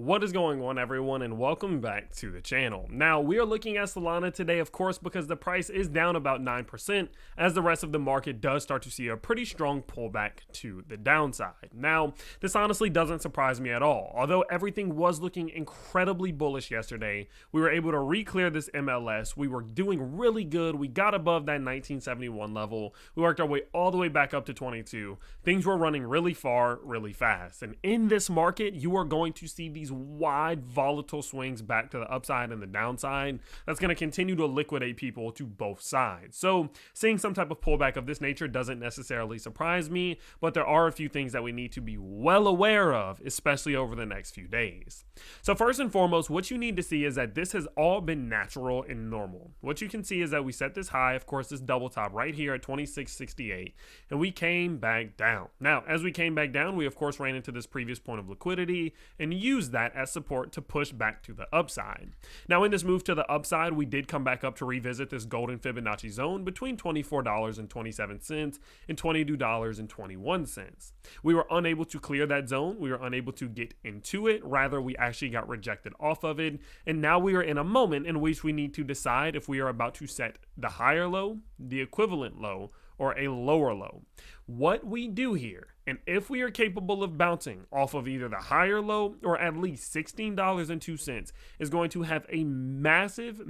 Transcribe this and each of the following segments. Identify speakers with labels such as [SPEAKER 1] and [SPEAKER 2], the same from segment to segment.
[SPEAKER 1] What is going on, everyone, and welcome back to the channel. Now, we are looking at Solana today, of course, because the price is down about 9% as the rest of the market does start to see a pretty strong pullback to the downside. Now, this honestly doesn't surprise me at all. Although everything was looking incredibly bullish yesterday, we were able to re-clear this MLS. We were doing really good. We got above that 1971 level. We worked our way all the way back up to 22. Things were running really far, really fast. And in this market, you are going to see these wide volatile swings back to the upside and the downside that's going to continue to liquidate people to both sides. So seeing some type of pullback of this nature doesn't necessarily surprise me, but there are a few things that we need to be well aware of, especially over the next few days. So first and foremost, what you need to see is that this has all been natural and normal. What you can see is that we set this high, of course, this double top right here at 2668, and we came back down. Now, as we came back down, we of course ran into this previous point of liquidity and used that as support to push back to the upside. Now, in this move to the upside, we did come back up to revisit this golden Fibonacci zone between $24.27 and $22.21. We were unable to clear that zone. We were unable to get into it. Rather, we actually got rejected off of it. And now we are in a moment in which we need to decide if we are about to set the higher low, the equivalent low, or a lower low. What we do here, and if we are capable of bouncing off of either the higher low or at least $16.02, is going to have a massive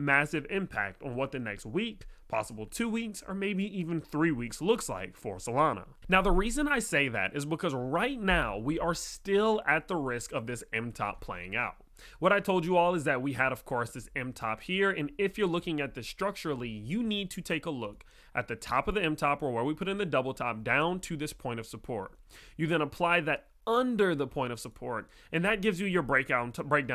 [SPEAKER 1] impact on what the next week, possible 2 weeks, or maybe even 3 weeks looks like for Solana. Now, the reason I say that is because right now we are still at the risk of this M-top playing out. What I told you all is that we had, of course, this M-top here, and if you're looking at this structurally, you need to take a look at the top of the M-top, or where we put in the double top, down to this point of support. You then apply that under the point of support, and that gives you your breakdown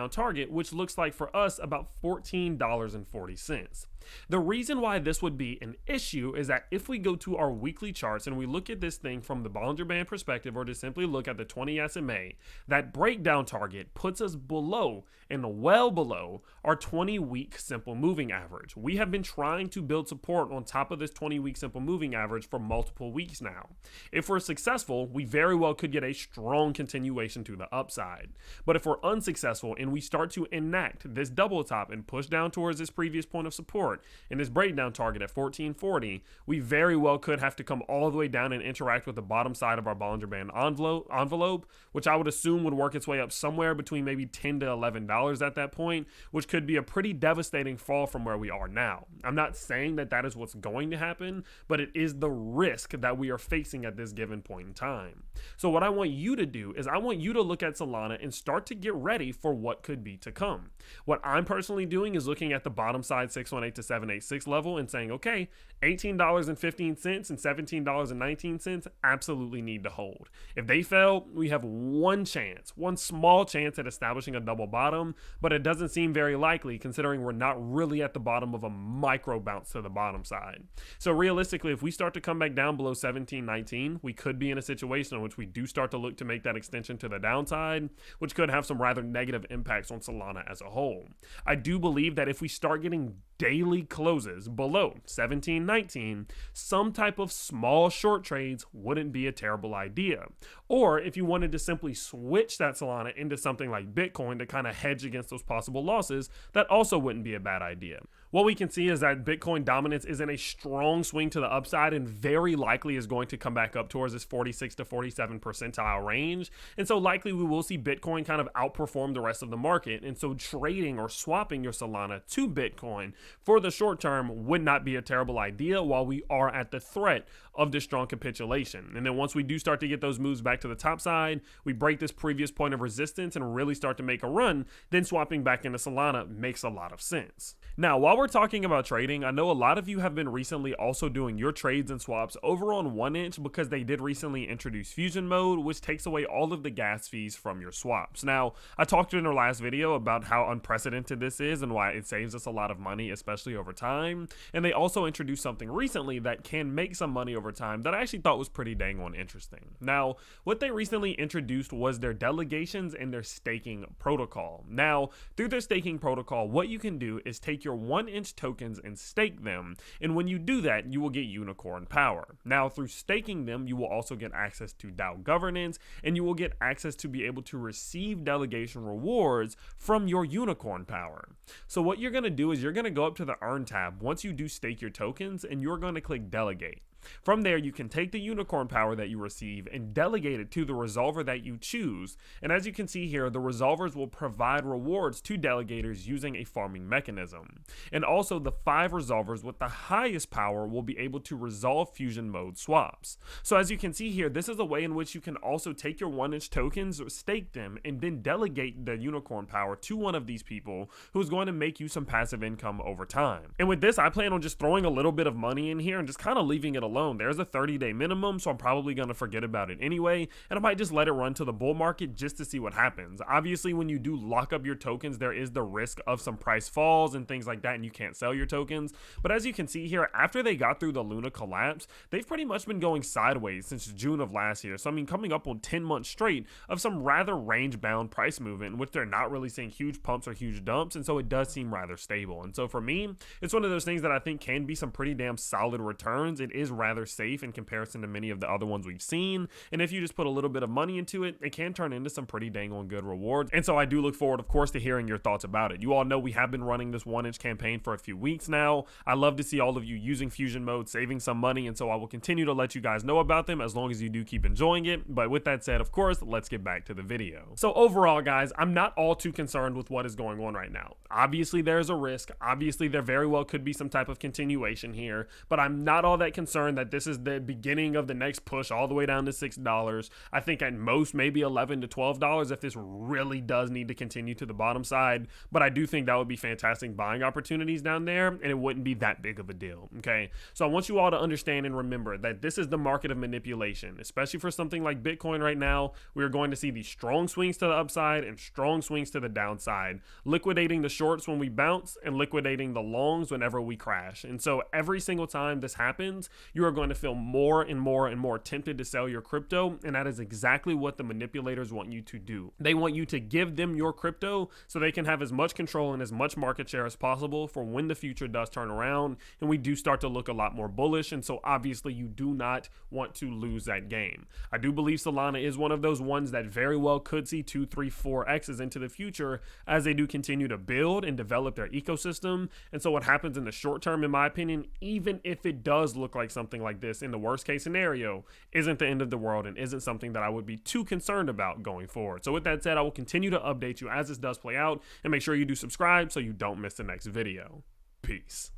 [SPEAKER 1] target, which looks like for us about $14.40. The reason why this would be an issue is that if we go to our weekly charts and we look at this thing from the Bollinger Band perspective, or to simply look at the 20 SMA, that breakdown target puts us below and well below our 20-week simple moving average. We have been trying to build support on top of this 20-week simple moving average for multiple weeks now. If we're successful, we very well could get a strong continuation to the upside. But if we're unsuccessful and we start to enact this double top and push down towards this previous point of support and this breakdown target at 1440, we very well could have to come all the way down and interact with the bottom side of our Bollinger Band envelope, which I would assume would work its way up somewhere between maybe $10 to $11 at that point, which could be a pretty devastating fall from where we are now. I'm not saying that that is what's going to happen, but it is the risk that we are facing at this given point in time. So what I want you to do is I want you to look at Solana and start to get ready for what could be to come. What I'm personally doing is looking at the bottom side 618 to 786 level and saying, okay, $18.15 and $17.19 absolutely need to hold. If they fail, we have one small chance at establishing a double bottom, but it doesn't seem very likely considering we're not really at the bottom of a micro bounce to the bottom side. So realistically, if we start to come back down below 17.19, we could be in a situation in which we do start to look to make that extension to the downside, which could have some rather negative impacts on Solana as a whole. I do believe that if we start getting daily closes below 17.19, some type of small short trades wouldn't be a terrible idea. Or if you wanted to simply switch that Solana into something like Bitcoin to kind of hedge against those possible losses, that also wouldn't be a bad idea. What we can see is that Bitcoin dominance is in a strong swing to the upside and very likely is going to come back up towards this 46 to 47 percentile range. And so likely we will see Bitcoin kind of outperform the rest of the market. And so trading or swapping your Solana to Bitcoin for the short term would not be a terrible idea while we are at the threat of this strong capitulation. And then once we do start to get those moves back to the top side, we break this previous point of resistance and really start to make a run, then swapping back into Solana makes a lot of sense. Now, while we're talking about trading, I know a lot of you have been recently also doing your trades and swaps over on 1inch because they did recently introduce fusion mode, which takes away all of the gas fees from your swaps. Now, I talked in our last video about how unprecedented this is and why it saves us a lot of money, especially over time. And they also introduced something recently that can make some money over time that I actually thought was pretty dang on interesting. Now, what they recently introduced was their delegations and their staking protocol. Now, through their staking protocol, what you can do is take your 1inch 1-inch tokens and stake them. And when you do that, you will get unicorn power. Now, through staking them, you will also get access to DAO governance, and you will get access to be able to receive delegation rewards from your unicorn power. So what you're going to do is you're going to go up to the earn tab once you do stake your tokens, and you're going to click delegate. From there, you can take the unicorn power that you receive and delegate it to the resolver that you choose. And as you can see here, the resolvers will provide rewards to delegators using a farming mechanism. And also, the 5 resolvers with the highest power will be able to resolve fusion mode swaps. So as you can see here, this is a way in which you can also take your 1-inch tokens, stake them, and then delegate the unicorn power to one of these people who's going to make you some passive income over time. And with this, I plan on just throwing a little bit of money in here and just kind of leaving it alone. There's a 30-day minimum, so I'm probably going to forget about it anyway, and I might just let it run to the bull market just to see what happens. Obviously, when you do lock up your tokens, there is the risk of some price falls and things like that, and you can't sell your tokens. But as you can see here, after they got through the Luna collapse, they've pretty much been going sideways since June of last year. So I mean, coming up on 10 months straight of some rather range-bound price movement in which they're not really seeing huge pumps or huge dumps, and so it does seem rather stable. And so for me, it's one of those things that I think can be some pretty damn solid returns. It is rather safe in comparison to many of the other ones we've seen, and if you just put a little bit of money into it, it can turn into some pretty dang on good rewards. And so I do look forward, of course, to hearing your thoughts about it. You all know we have been running this 1-inch campaign for a few weeks now. I love to see all of you using fusion mode, saving some money, and so I will continue to let you guys know about them as long as you do keep enjoying it. But with that said, of course, let's get back to the video. So overall, guys, I'm not all too concerned with what is going on right now. Obviously, there's a risk. Obviously, there very well could be some type of continuation here, but I'm not all that concerned that this is the beginning of the next push all the way down to $6. I think at most maybe $11 to $12 if this really does need to continue to the bottom side, but I do think that would be fantastic buying opportunities down there, and it wouldn't be that big of a deal. Okay, so I want you all to understand and remember that this is the market of manipulation, especially for something like Bitcoin right now. We are going to see these strong swings to the upside and strong swings to the downside, liquidating the shorts when we bounce and liquidating the longs whenever we crash. And so every single time this happens, you are going to feel more and more and more tempted to sell your crypto, and that is exactly what the manipulators want you to do. They want you to give them your crypto so they can have as much control and as much market share as possible for when the future does turn around and we do start to look a lot more bullish. And so obviously you do not want to lose that game. I do believe Solana is one of those ones that very well could see 2, 3, 4x's into the future as they do continue to build and develop their ecosystem. And so what happens in the short term, in my opinion, even if it does look like something like this in the worst case scenario, isn't the end of the world and isn't something that I would be too concerned about going forward. So with that said, I will continue to update you as this does play out, and make sure you do subscribe so you don't miss the next video. Peace.